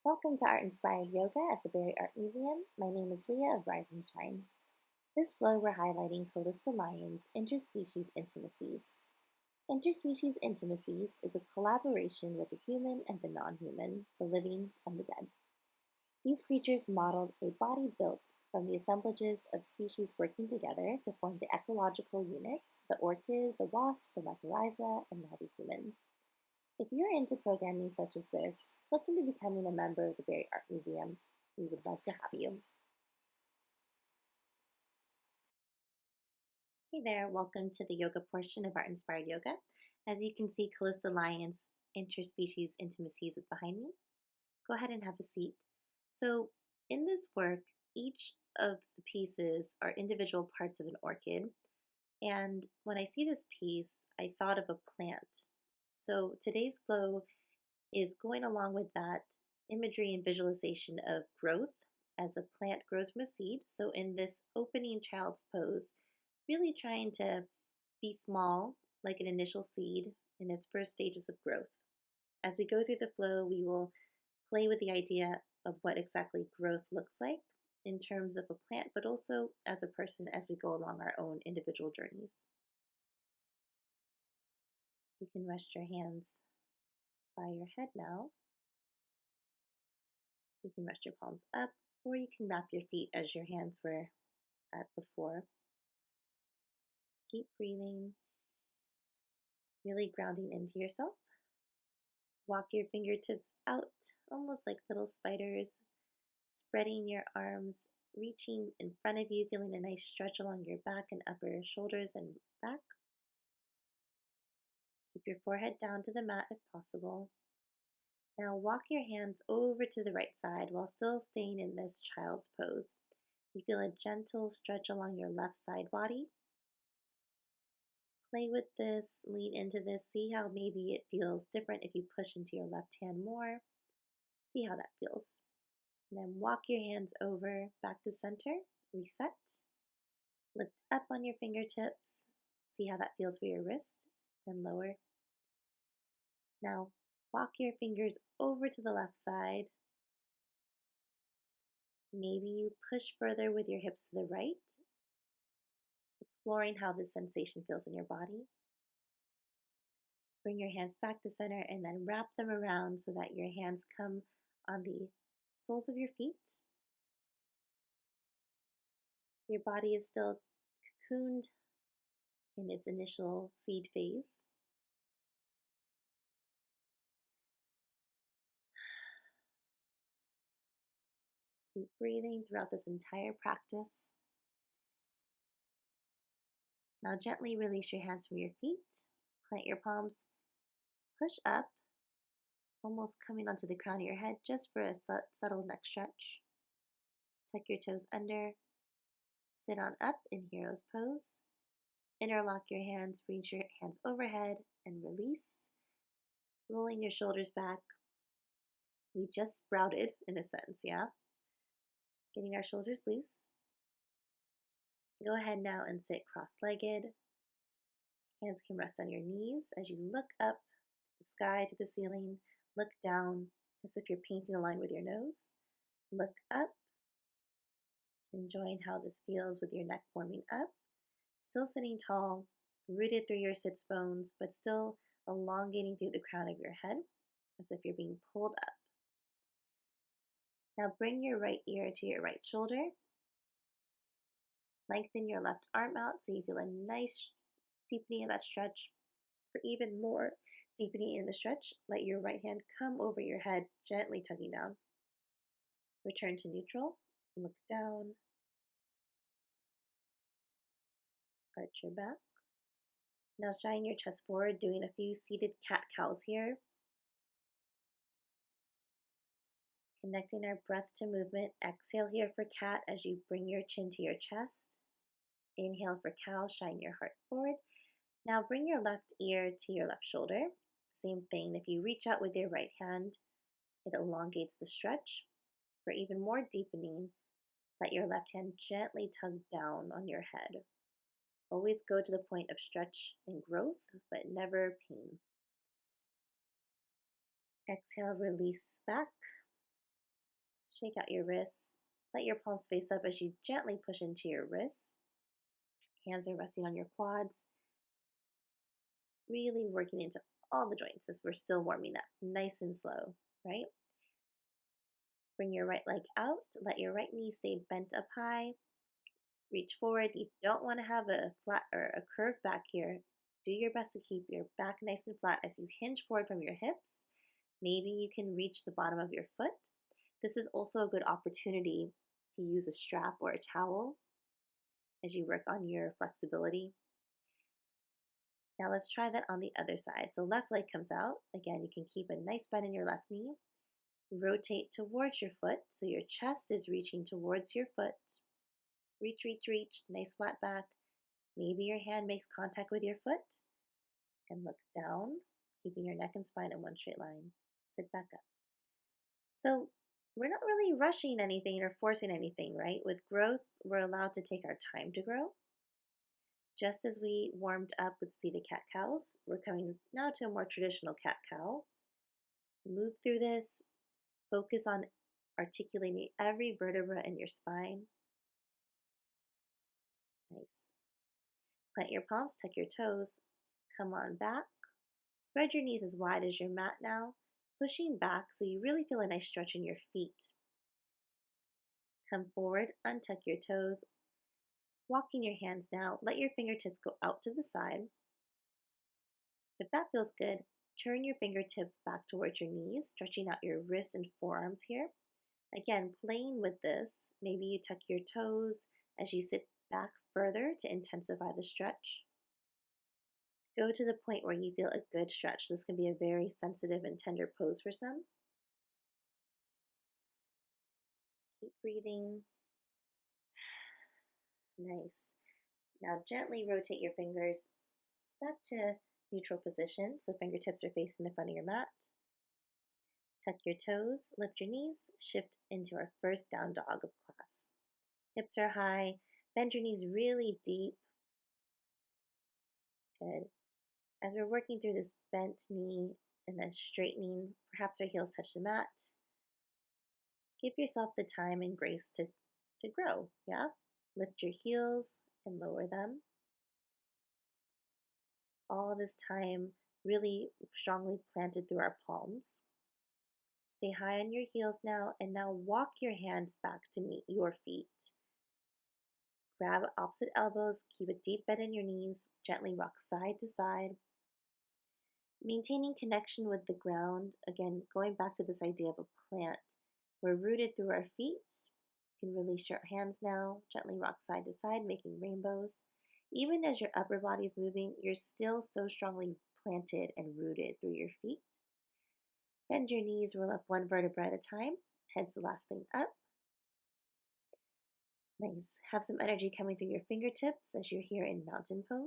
Welcome to Art Inspired Yoga at the Barry Art Museum. My name is Leah of Rise and Shine. This flow we're highlighting Calista Lyon's Interspecies Intimacies. Interspecies Intimacies is a collaboration with the human and the non-human, the living and the dead. These creatures modeled a body built from the assemblages of species working together to form the ecological unit, the orchid, the wasp, the mycorrhiza, and now the human. If you're into programming such as this, look into becoming a member of the Barry Art Museum. We would love to have you. Hey there, welcome to the yoga portion of Art Inspired Yoga. As you can see, Calista Lyon's Interspecies Intimacies is behind me. Go ahead and have a seat. So in this work, each of the pieces are individual parts of an orchid. And when I see this piece, I thought of a plant. So today's flow is going along with that imagery and visualization of growth as a plant grows from a seed. So in this opening child's pose, really trying to be small, like an initial seed in its first stages of growth. As we go through the flow, we will play with the idea of what exactly growth looks like in terms of a plant, but also as a person as we go along our own individual journeys. You can rest your hands by your head now. You can rest your palms up, or you can wrap your feet as your hands were at before. Keep breathing, really grounding into yourself. Walk your fingertips out, almost like little spiders, spreading your arms, reaching in front of you, feeling a nice stretch along your back and upper shoulders and back. Keep your forehead down to the mat if possible. Now walk your hands over to the right side while still staying in this child's pose. You feel a gentle stretch along your left side body. Play with this, lean into this, see how maybe it feels different if you push into your left hand more. See how that feels. And then walk your hands over back to center, reset. Lift up on your fingertips. See how that feels for your wrist, then lower. Now walk your fingers over to the left side. Maybe you push further with your hips to the right, exploring how this sensation feels in your body. Bring your hands back to center and then wrap them around so that your hands come on the soles of your feet. Your body is still cocooned in its initial seed phase. Keep breathing throughout this entire practice. Now gently release your hands from your feet. Plant your palms. Push up, almost coming onto the crown of your head just for a subtle neck stretch. Tuck your toes under. Sit on up in Hero's Pose. Interlock your hands, reach your hands overhead and release. Rolling your shoulders back. We just sprouted in a sense, yeah? Getting our shoulders loose. Go ahead now and sit cross-legged. Hands can rest on your knees as you look up to the sky, to the ceiling. Look down as if you're painting a line with your nose. Look up, enjoying how this feels with your neck warming up. Still sitting tall, rooted through your sits bones, but still elongating through the crown of your head as if you're being pulled up. Now bring your right ear to your right shoulder. Lengthen your left arm out so you feel a nice deepening of that stretch. For even more deepening in the stretch, let your right hand come over your head, gently tugging down. Return to neutral. Look down. Arch your back. Now shine your chest forward, doing a few seated cat-cows here. Connecting our breath to movement. Exhale here for cat as you bring your chin to your chest. Inhale for cow, shine your heart forward. Now bring your left ear to your left shoulder. Same thing, if you reach out with your right hand, it elongates the stretch. For even more deepening, let your left hand gently tug down on your head. Always go to the point of stretch and growth, but never pain. Exhale, release back. Shake out your wrists. Let your palms face up as you gently push into your wrists. Hands are resting on your quads. Really working into all the joints as we're still warming up. Nice and slow, right? Bring your right leg out. Let your right knee stay bent up high. Reach forward. You don't want to have a flat or a curved back here. Do your best to keep your back nice and flat as you hinge forward from your hips. Maybe you can reach the bottom of your foot. This is also a good opportunity to use a strap or a towel as you work on your flexibility. Now let's try that on the other side. So left leg comes out. Again, you can keep a nice bend in your left knee. Rotate towards your foot so your chest is reaching towards your foot. Reach, reach, reach. Nice flat back. Maybe your hand makes contact with your foot. And look down, keeping your neck and spine in one straight line. Sit back up. So we're not really rushing anything or forcing anything, right? With growth, we're allowed to take our time to grow. Just as we warmed up with seated cat-cows, we're coming now to a more traditional cat-cow. Move through this. Focus on articulating every vertebra in your spine. Nice. Plant your palms, tuck your toes. Come on back. Spread your knees as wide as your mat now, pushing back so you really feel a nice stretch in your feet. Come forward, untuck your toes. Walking your hands now, let your fingertips go out to the side. If that feels good, turn your fingertips back towards your knees, stretching out your wrists and forearms here. Again, playing with this, maybe you tuck your toes as you sit back further to intensify the stretch. Go to the point where you feel a good stretch. This can be a very sensitive and tender pose for some. Keep breathing. Nice. Now gently rotate your fingers back to neutral position, so fingertips are facing the front of your mat. Tuck your toes, lift your knees, shift into our first down dog of class. Hips are high, bend your knees really deep. Good. As we're working through this bent knee and then straightening, perhaps our heels touch the mat. Give yourself the time and grace to grow, yeah? Lift your heels and lower them. All this time really strongly planted through our palms. Stay high on your heels now, and now walk your hands back to meet your feet. Grab opposite elbows, keep a deep bend in your knees, gently rock side to side. Maintaining connection with the ground, again, going back to this idea of a plant. We're rooted through our feet. You can release your hands now, gently rock side to side, making rainbows. Even as your upper body is moving, you're still so strongly planted and rooted through your feet. Bend your knees, roll up one vertebra at a time. Head's the last thing up. Nice. Have some energy coming through your fingertips as you're here in mountain pose.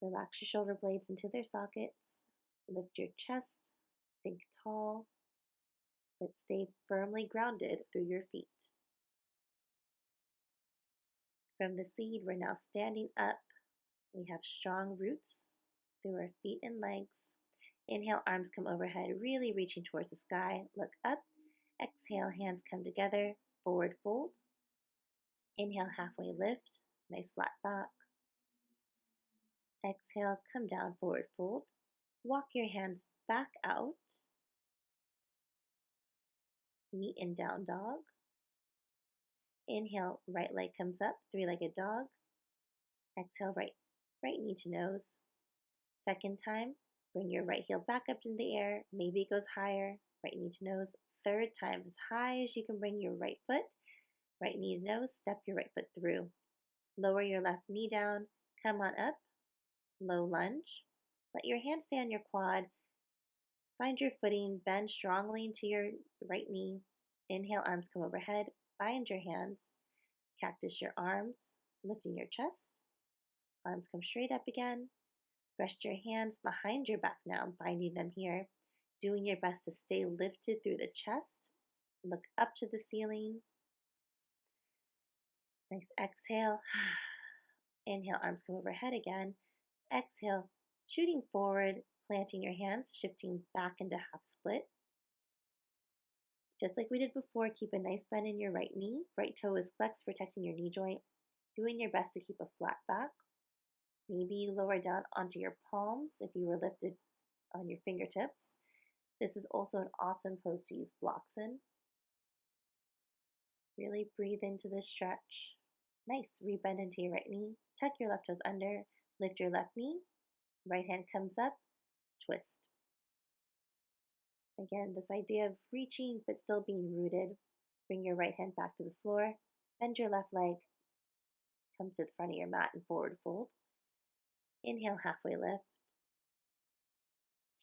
Relax your shoulder blades into their sockets. Lift your chest. Think tall, but stay firmly grounded through your feet. From the seed, we're now standing up. We have strong roots through our feet and legs. Inhale, arms come overhead, really reaching towards the sky. Look up. Exhale, hands come together. Forward fold. Inhale, halfway lift. Nice flat back. Exhale, come down, forward fold. Walk your hands back out. Meet in down dog. Inhale, right leg comes up, three-legged dog. Exhale, right knee to nose. Second time, bring your right heel back up in the air. Maybe it goes higher, right knee to nose. Third time, as high as you can bring your right foot. Right knee to nose, step your right foot through. Lower your left knee down, come on up. Low lunge. Let your hand stay on your quad. Find your footing, bend strongly into your right knee. Inhale, arms come overhead. Bind your hands. Cactus your arms, lifting your chest. Arms come straight up again. Rest your hands behind your back now, binding them here. Doing your best to stay lifted through the chest. Look up to the ceiling. Nice exhale. Inhale, arms come overhead again. Exhale, shooting forward, planting your hands, shifting back into half split. Just like we did before, keep a nice bend in your right knee. Right toe is flexed, protecting your knee joint. Doing your best to keep a flat back. Maybe lower down onto your palms if you were lifted on your fingertips. This is also an awesome pose to use blocks in. Really breathe into this stretch. Nice. Rebend into your right knee. Tuck your left toes under. Lift your left knee. Right hand comes up. Twist. Again, this idea of reaching but still being rooted. Bring your right hand back to the floor. Bend your left leg. Come to the front of your mat and forward fold. Inhale, halfway lift.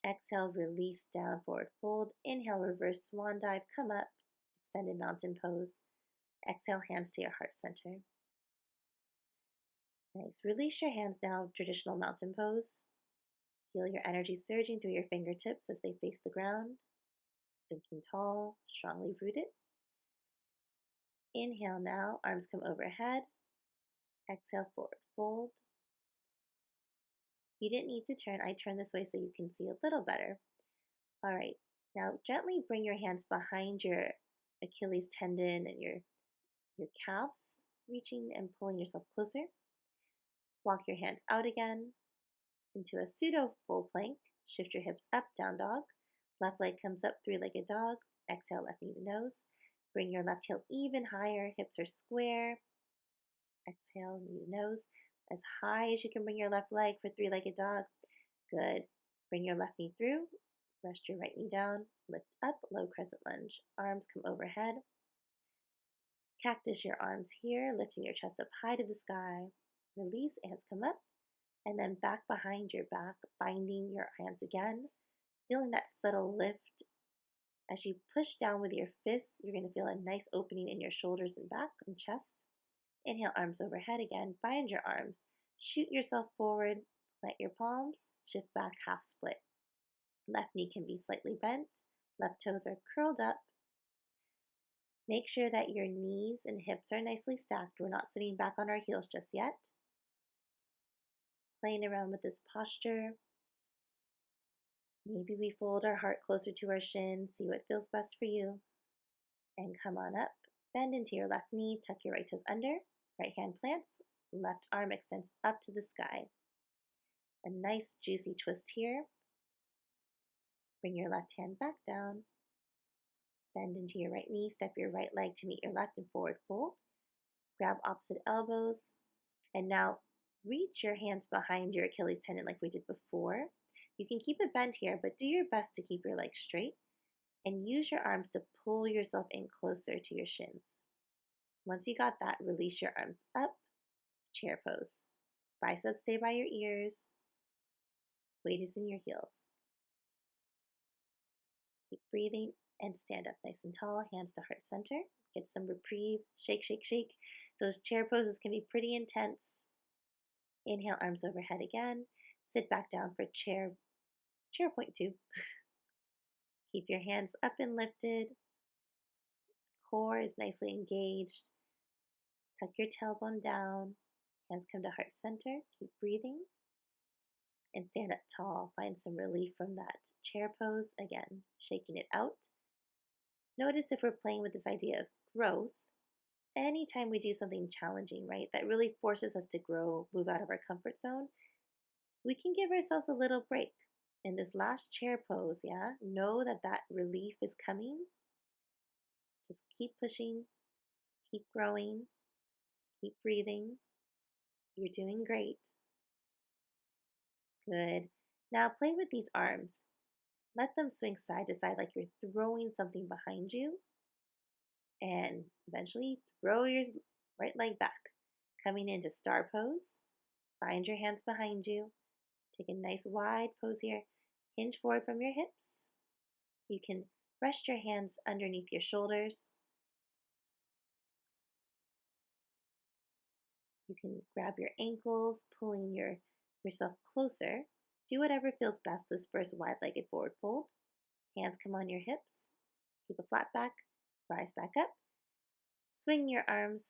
Exhale, release down, forward fold. Inhale, reverse swan dive, come up, extended mountain pose. Exhale, hands to your heart center. Nice. Release your hands now, traditional mountain pose. Feel your energy surging through your fingertips as they face the ground. Thinking tall, strongly rooted. Inhale now, arms come overhead. Exhale, forward fold. You didn't need to turn. I turn this way so you can see a little better. All right. Now gently bring your hands behind your Achilles tendon and your calves, reaching and pulling yourself closer. Walk your hands out again into a pseudo full plank. Shift your hips up, down dog. Left leg comes up, three-legged dog. Exhale, left knee to nose. Bring your left heel even higher. Hips are square. Exhale, knee to nose. As high as you can bring your left leg for three-legged dog. Good. Bring your left knee through. Rest your right knee down. Lift up, low crescent lunge. Arms come overhead. Cactus your arms here, lifting your chest up high to the sky. Release, hands come up. And then back behind your back, binding your hands again. Feeling that subtle lift. As you push down with your fists, you're going to feel a nice opening in your shoulders and back and chest. Inhale, arms overhead again. Bind your arms. Shoot yourself forward. Plant your palms. Shift back, half split. Left knee can be slightly bent. Left toes are curled up. Make sure that your knees and hips are nicely stacked. We're not sitting back on our heels just yet. Playing around with this posture. Maybe we fold our heart closer to our shin. See what feels best for you. And come on up. Bend into your left knee. Tuck your right toes under. Right hand plants. Left arm extends up to the sky. A nice juicy twist here. Bring your left hand back down. Bend into your right knee. Step your right leg to meet your left and forward fold. Grab opposite elbows. And now reach your hands behind your Achilles tendon like we did before. You can keep it bent here, but do your best to keep your legs straight. And use your arms to pull yourself in closer to your shins. Once you got that, release your arms up. Chair pose. Biceps stay by your ears. Weight is in your heels. Keep breathing and stand up nice and tall, hands to heart center. Get some reprieve. Shake, shake, shake. Those chair poses can be pretty intense. Inhale, arms overhead again. Sit back down for chair point 2. Keep your hands up and lifted. Core is nicely engaged. Tuck your tailbone down. Hands come to heart center. Keep breathing. And stand up tall. Find some relief from that chair pose. Again, shaking it out. Notice if we're playing with this idea of growth, anytime we do something challenging, right, that really forces us to grow, move out of our comfort zone, we can give ourselves a little break. In this last chair pose, know that that relief is coming. Just keep pushing, keep growing, keep breathing. You're doing great. Good. Now play with these arms. Let them swing side to side like you're throwing something behind you. And eventually throw your right leg back. Coming into star pose. Find your hands behind you. Take a nice wide pose here. Hinge forward from your hips. You can rest your hands underneath your shoulders. You can grab your ankles, pulling yourself closer. Do whatever feels best this first wide-legged forward fold. Hands come on your hips. Keep a flat back. Rise back up. Swing your arms.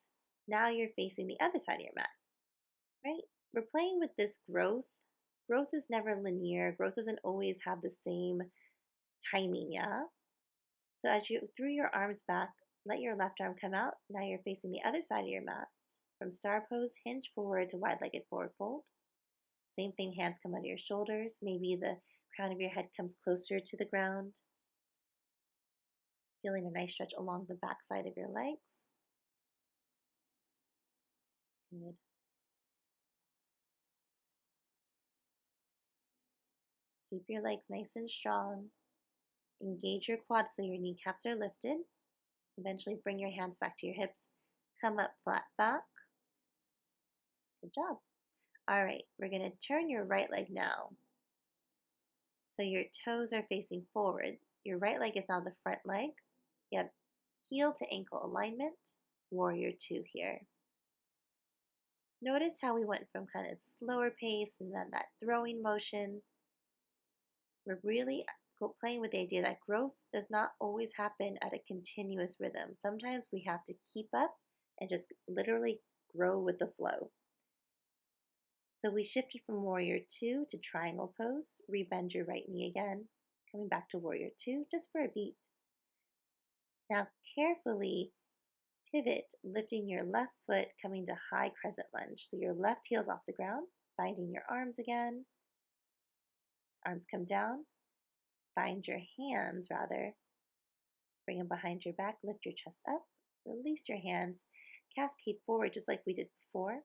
Now you're facing the other side of your mat. Right? We're playing with this growth. Growth is never linear. Growth doesn't always have the same timing, So as you threw your arms back, let your left arm come out. Now you're facing the other side of your mat. From star pose, hinge forward to wide-legged forward fold. Same thing, hands come under your shoulders. Maybe the crown of your head comes closer to the ground. Feeling a nice stretch along the back side of your legs. Good. Keep your legs nice and strong. Engage your quads so your kneecaps are lifted. Eventually bring your hands back to your hips. Come up flat back. Good job. All right, we're going to turn your right leg now. So your toes are facing forward. Your right leg is now the front leg. You have heel to ankle alignment, warrior two here. Notice how we went from kind of slower pace and then that throwing motion. We're really playing with the idea that growth does not always happen at a continuous rhythm. Sometimes we have to keep up and just literally grow with the flow. So we shifted from warrior two to triangle pose. Rebend your right knee again. Coming back to warrior two just for a beat. Now carefully pivot, lifting your left foot, coming to high crescent lunge. So your left heel's off the ground, binding your arms again. Arms come down. Bind your hands rather. Bring them behind your back, lift your chest up. Release your hands. Cascade forward just like we did before.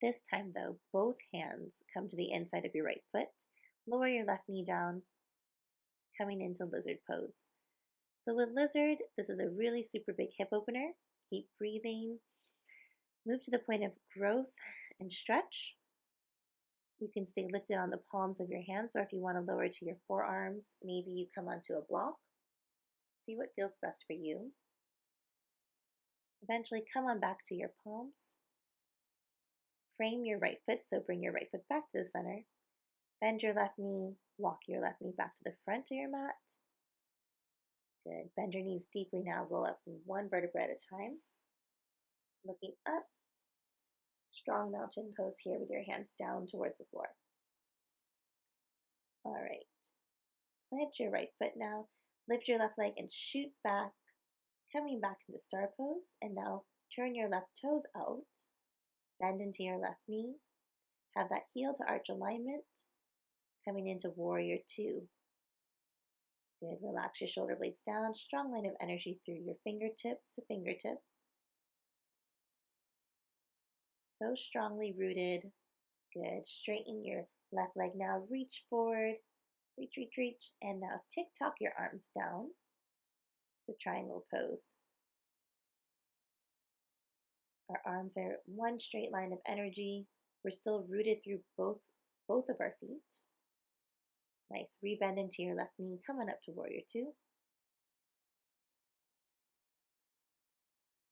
This time though, both hands come to the inside of your right foot. Lower your left knee down, coming into lizard pose. So with lizard, this is a really super big hip opener. Keep breathing. Move to the point of growth and stretch. You can stay lifted on the palms of your hands, or if you want to lower to your forearms, maybe you come onto a block. See what feels best for you. Eventually come on back to your palms. Frame your right foot, so bring your right foot back to the center. Bend your left knee, walk your left knee back to the front of your mat. Good. Bend your knees deeply now. Roll up one vertebra at a time. Looking up. Strong mountain pose here with your hands down towards the floor. All right. Plant your right foot now. Lift your left leg and shoot back. Coming back into star pose. And now turn your left toes out. Bend into your left knee. Have that heel to arch alignment. Coming into warrior two. Good. Relax your shoulder blades down. Strong line of energy through your fingertips to fingertips. So strongly rooted. Good. Straighten your left leg now. Reach forward. Reach, reach, reach. And now tick-tock your arms down. The triangle pose. Our arms are one straight line of energy. We're still rooted through both of our feet. Nice. Rebend into your left knee. Come on up to warrior two.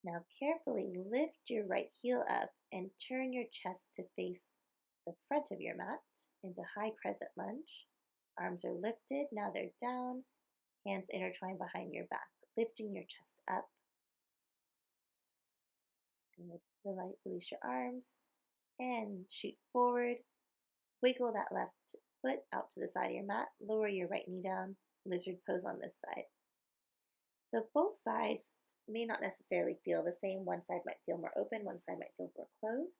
Now carefully lift your right heel up and turn your chest to face the front of your mat into high crescent lunge. Arms are lifted. Now they're down. Hands intertwined behind your back, lifting your chest up. Good. Release your arms and shoot forward. Wiggle that left foot out to the side of your mat. Lower your right knee down. Lizard pose on this side. So both sides may not necessarily feel the same. One side might feel more open. One side might feel more closed.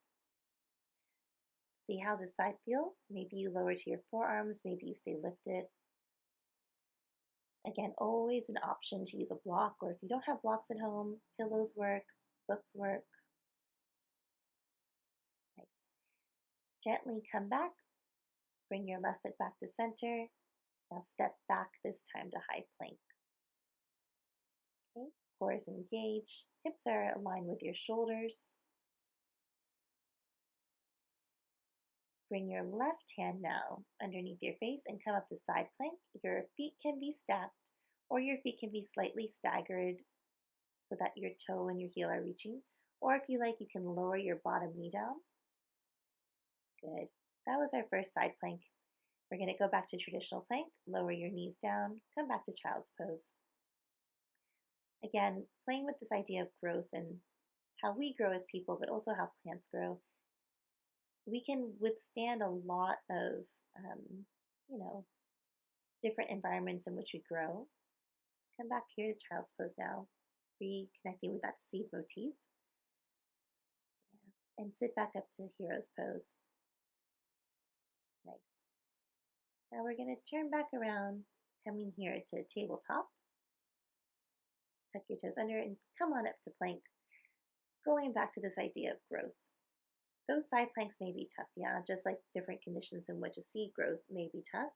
See how this side feels. Maybe you lower to your forearms. Maybe you stay lifted. Again, always an option to use a block, or if you don't have blocks at home, pillows work, books work. Nice. Gently come back. Bring your left foot back to center. Now step back, this time to high plank. Okay, core is engaged. Hips are aligned with your shoulders. Bring your left hand now underneath your face and come up to side plank. Your feet can be stacked or your feet can be slightly staggered so that your toe and your heel are reaching. Or if you like, you can lower your bottom knee down. Good. That was our first side plank. We're going to go back to traditional plank. Lower your knees down. Come back to child's pose. Again, playing with this idea of growth and how we grow as people, but also how plants grow. We can withstand a lot of, different environments in which we grow. Come back here to child's pose now, reconnecting with that seed motif. Yeah. And sit back up to hero's pose. Nice. Now we're going to turn back around, coming here to tabletop. Tuck your toes under and come on up to plank. Going back to this idea of growth. Those side planks may be tough, yeah, just like different conditions in which a seed grows may be tough.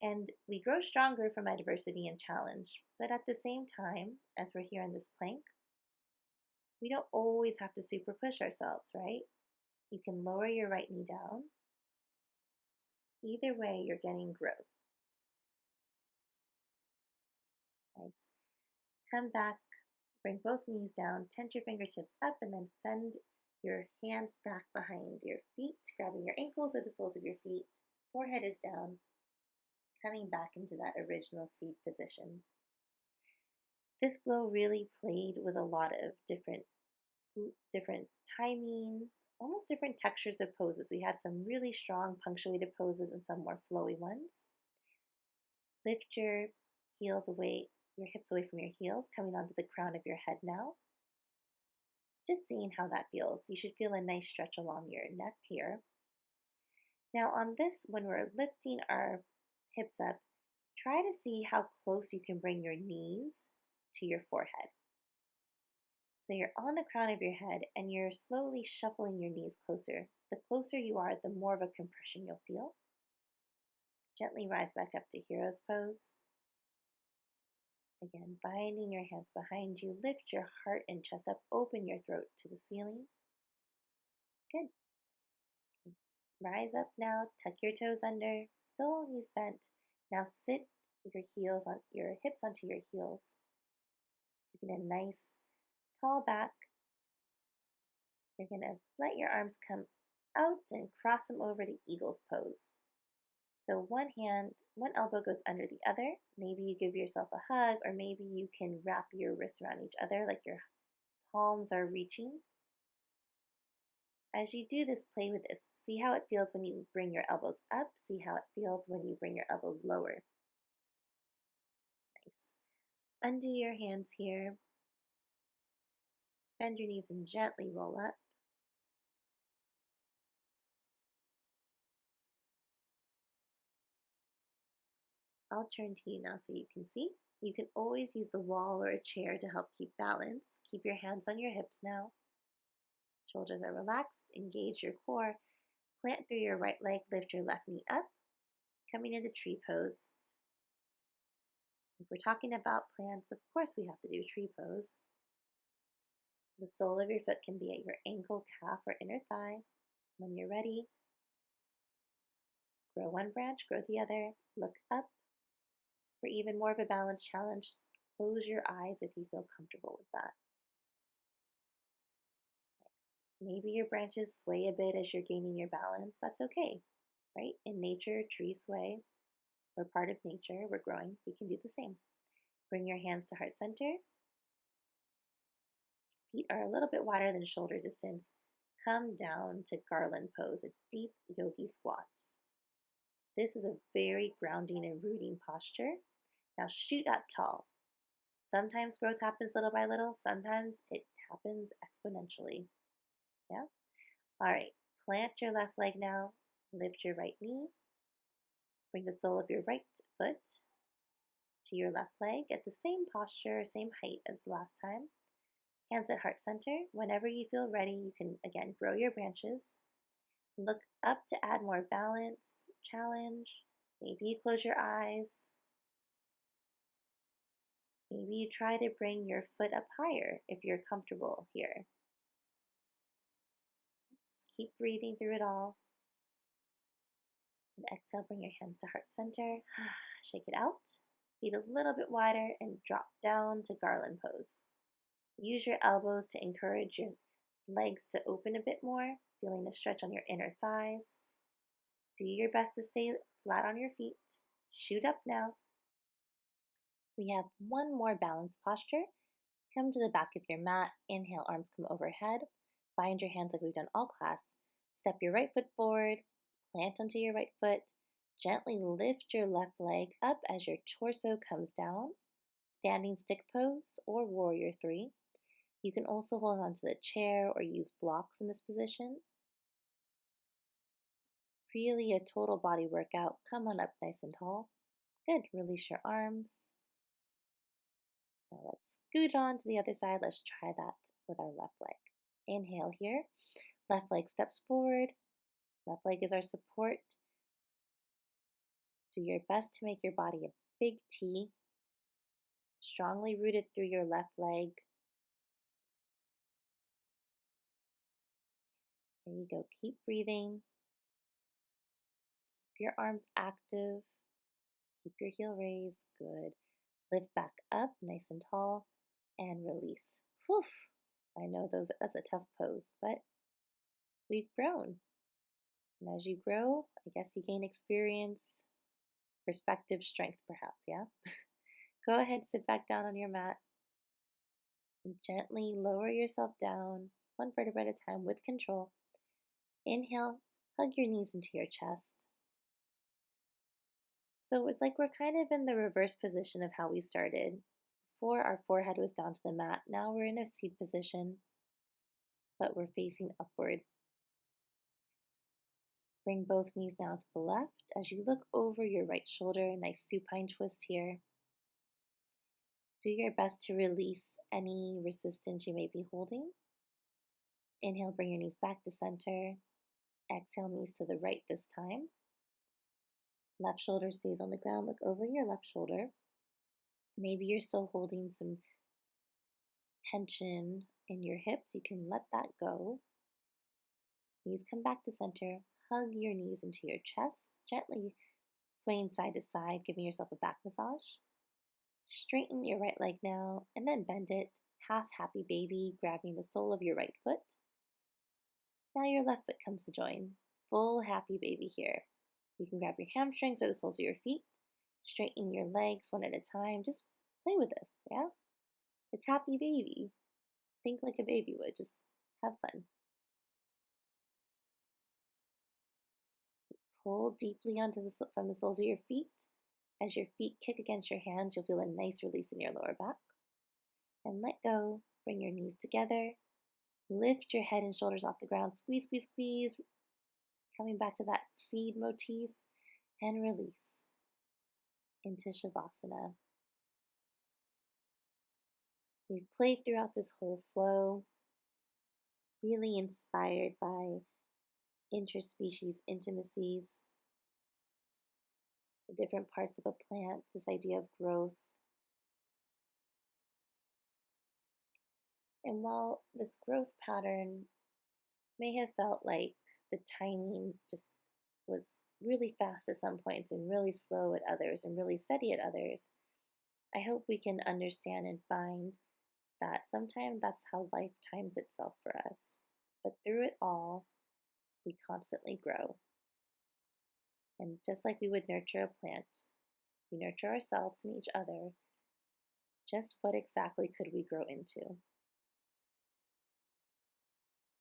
And we grow stronger from adversity and challenge. But at the same time, as we're here on this plank, we don't always have to super push ourselves, right? You can lower your right knee down. Either way, you're getting growth. Nice. Come back, bring both knees down, tent your fingertips up, and then send your hands back behind your feet, grabbing your ankles or the soles of your feet. Forehead is down, coming back into that original seat position. This flow really played with a lot of different timing, almost different textures of poses. We had some really strong punctuated poses and some more flowy ones. Lift your heels away, your hips away from your heels, coming onto the crown of your head now. Just seeing how that feels. You should feel a nice stretch along your neck here. Now on this, when we're lifting our hips up, try to see how close you can bring your knees to your forehead. So you're on the crown of your head and you're slowly shuffling your knees closer. The closer you are, the more of a compression you'll feel. Gently rise back up to hero's pose. Again, binding your hands behind you, lift your heart and chest up, open your throat to the ceiling. Good. Rise up now, tuck your toes under, still knees bent. Now sit your hips onto your heels. Keeping a nice tall back. You're going to let your arms come out and cross them over to eagle's pose. So one elbow goes under the other. Maybe you give yourself a hug, or maybe you can wrap your wrists around each other like your palms are reaching. As you do this, play with this. See how it feels when you bring your elbows up. See how it feels when you bring your elbows lower. Nice. Undo your hands here. Bend your knees and gently roll up. I'll turn to you now so you can see. You can always use the wall or a chair to help keep balance. Keep your hands on your hips now. Shoulders are relaxed. Engage your core. Plant through your right leg. Lift your left knee up. Coming into tree pose. If we're talking about plants, of course we have to do tree pose. The sole of your foot can be at your ankle, calf, or inner thigh. When you're ready, grow one branch, grow the other. Look up. For even more of a balance challenge, close your eyes if you feel comfortable with that. Maybe your branches sway a bit as you're gaining your balance. That's okay, right? In nature, trees sway. We're part of nature. We're growing. We can do the same. Bring your hands to heart center. Feet are a little bit wider than shoulder distance. Come down to Garland Pose, a deep yogi squat. This is a very grounding and rooting posture. Now shoot up tall. Sometimes growth happens little by little. Sometimes it happens exponentially. Yeah? All right. Plant your left leg now. Lift your right knee. Bring the sole of your right foot to your left leg at the same posture, same height as last time. Hands at heart center. Whenever you feel ready, you can again grow your branches. Look up to add more balance, challenge. Maybe you close your eyes. Maybe you try to bring your foot up higher if you're comfortable here. Just keep breathing through it all. And exhale, bring your hands to heart center. Shake it out. Feet a little bit wider and drop down to Garland Pose. Use your elbows to encourage your legs to open a bit more, feeling a stretch on your inner thighs. Do your best to stay flat on your feet. Shoot up now. We have one more balance posture. Come to the back of your mat. Inhale, arms come overhead. Bind your hands like we've done all class. Step your right foot forward. Plant onto your right foot. Gently lift your left leg up as your torso comes down. standing stick pose or warrior three. You can also hold onto the chair or use blocks in this position. Really a total body workout. Come on up nice and tall. Good. Release your arms. Now let's scoot on to the other side. Let's try that with our left leg. Inhale here. Left leg steps forward. Left leg is our support. Do your best to make your body a big T. Strongly rooted through your left leg. There you go. Keep breathing. Keep your arms active. Keep your heel raised. Good. Lift back up nice and tall and release. Whew. I know that's a tough pose, but we've grown. And as you grow, I guess you gain experience, perspective, strength perhaps, yeah? Go ahead, sit back down on your mat and gently lower yourself down, one vertebra at a time with control. Inhale, hug your knees into your chest. So it's like we're kind of in the reverse position of how we started. Before, our forehead was down to the mat. Now we're in a seat position, but we're facing upward. Bring both knees now to the left as you look over your right shoulder. Nice supine twist here. Do your best to release any resistance you may be holding. Inhale, bring your knees back to center. Exhale, knees to the right this time. Left shoulder stays on the ground. Look over your left shoulder. Maybe you're still holding some tension in your hips. You can let that go. Knees come back to center. Hug your knees into your chest. Gently swaying side to side, giving yourself a back massage. Straighten your right leg now and then bend it. Half happy baby, grabbing the sole of your right foot. Now your left foot comes to join. Full happy baby here. You can grab your hamstrings or the soles of your feet. Straighten your legs one at a time. Just play with this, yeah? It's happy baby. Think like a baby would. Just have fun. Pull deeply from the soles of your feet. As your feet kick against your hands, you'll feel a nice release in your lower back. And let go. Bring your knees together. Lift your head and shoulders off the ground. Squeeze, squeeze, squeeze. Coming back to that seed motif. And release into Shavasana. We've played throughout this whole flow, really inspired by Interspecies, Intimacies, the different parts of a plant, this idea of growth. And while this growth pattern may have felt like the timing just was really fast at some points and really slow at others and really steady at others, I hope we can understand and find that sometimes that's how life times itself for us. But through it all, we constantly grow. And just like we would nurture a plant, we nurture ourselves and each other. Just what exactly could we grow into?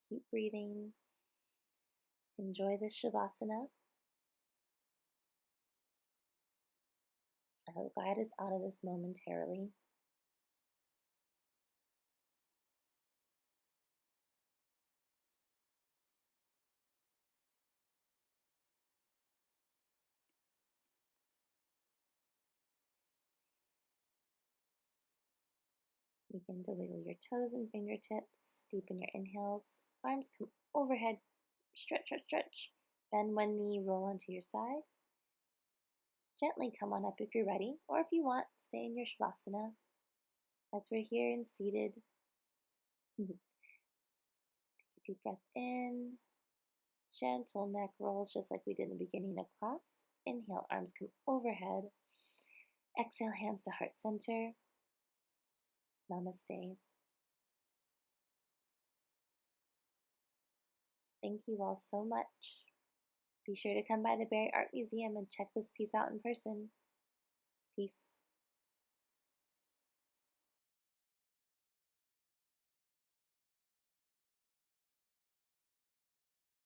Keep breathing. Enjoy this Shavasana. I'll guide us out of this momentarily. Begin to wiggle your toes and fingertips. Deepen your inhales. Arms come overhead. Stretch, stretch, stretch. Bend one knee, roll onto your side. Gently come on up if you're ready, or if you want, stay in your Shavasana. As we're here and seated, take a deep breath in. Gentle neck rolls just like we did in the beginning of class. Inhale, arms come overhead. Exhale, hands to heart center. Namaste. Thank you all so much. Be sure to come by the Barry Art Museum and check this piece out in person. Peace.